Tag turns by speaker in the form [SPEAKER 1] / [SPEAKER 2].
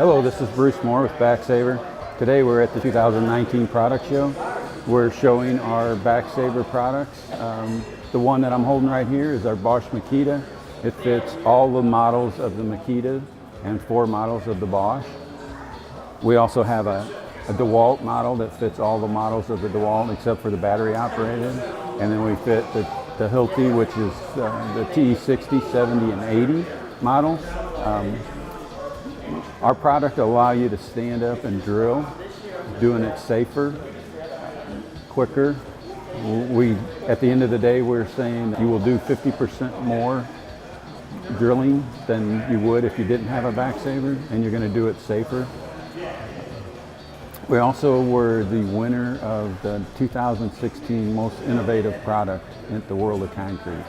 [SPEAKER 1] Hello, this is Bruce Moore with Backsaver. Today we're at the 2019 product show. We're showing our Backsaver products. The one that I'm holding right here is our Bosch Makita. It fits all the models of the Makita and 4 models of the Bosch. We also have a DeWalt model that fits all the models of the DeWalt except for the battery operated. And then we fit the Hilti, which is the TE60, 70, and 80 models. Our product will allow you to stand up and drill, doing it safer, quicker. At the end of the day, we're saying you will do 50% more drilling than you would if you didn't have a Backsaver, and you're going to do it safer. We also were the winner of the 2016 Most Innovative Product in the World of Concrete.